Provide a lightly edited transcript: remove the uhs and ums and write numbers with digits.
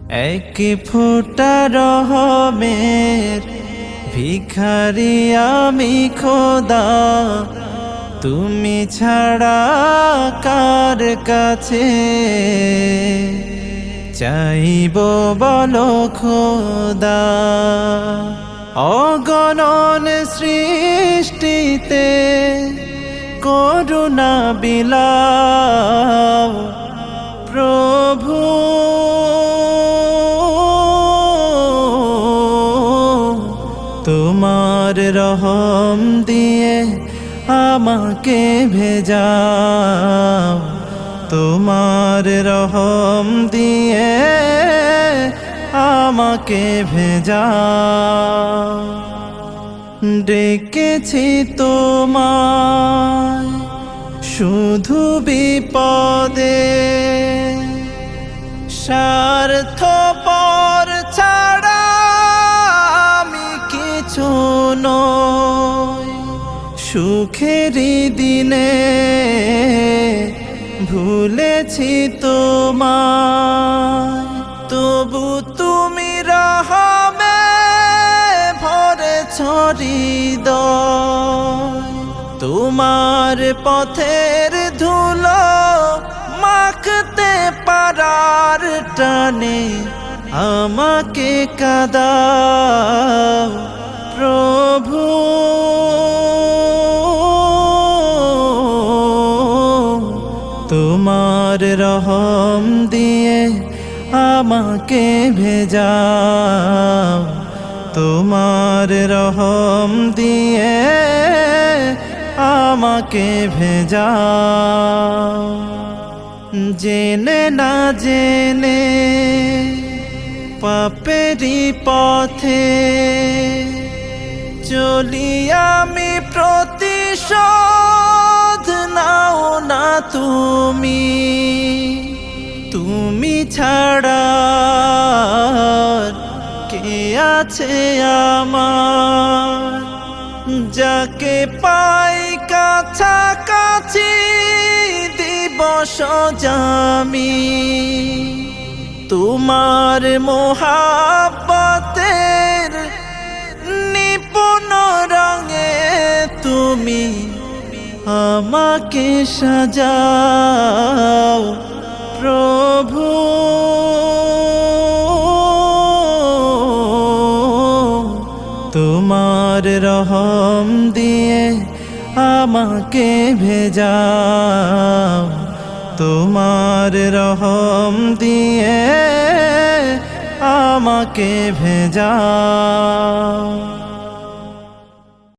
এক ফোঁটা রহমের ভিখারি আমি খোদা, তুমি ছাড়া কার কাছে চাইব বলো খোদা। অগণন সৃষ্টিতে করুণা বিলাও প্রভু, তোমার রহম দিয়ে আমাকে ভেজাও, তোমার রহম দিয়ে আমাকে ভেজাও। ডেকেছি তোমায় শুধু বিপদে, স্বার্থপর ছাড়া আমি কিছু নই। সুখেরই দিনে ভুলেছি তোমায়, তবু তুমি রহমে ভরেছ হৃদয়। তোমার পথের ধুলো মাখতে পারার টানে আমাকে কাঁদাও প্রভু। তোমার রহম দিয়ে আমাকে ভেজাও, তোমার রহম দিয়ে আমাকে ভেজাও। জেনে না জেনে পাপেরই পথে চলি আমি, প্রতিশোধ নাও না তুমি। তুমি ছাড়া কে আছে আমার, যাকে পাই কাছাকাছি দিবস জামি। তোমার মোহাব্বতের নিপুণ রঙে তুমি আমাকে সাজাও প্রভু। তোমার রহম দিয়ে আমাকে ভেজাও, তোমার রহম দিয়ে আমাকে ভেজাও।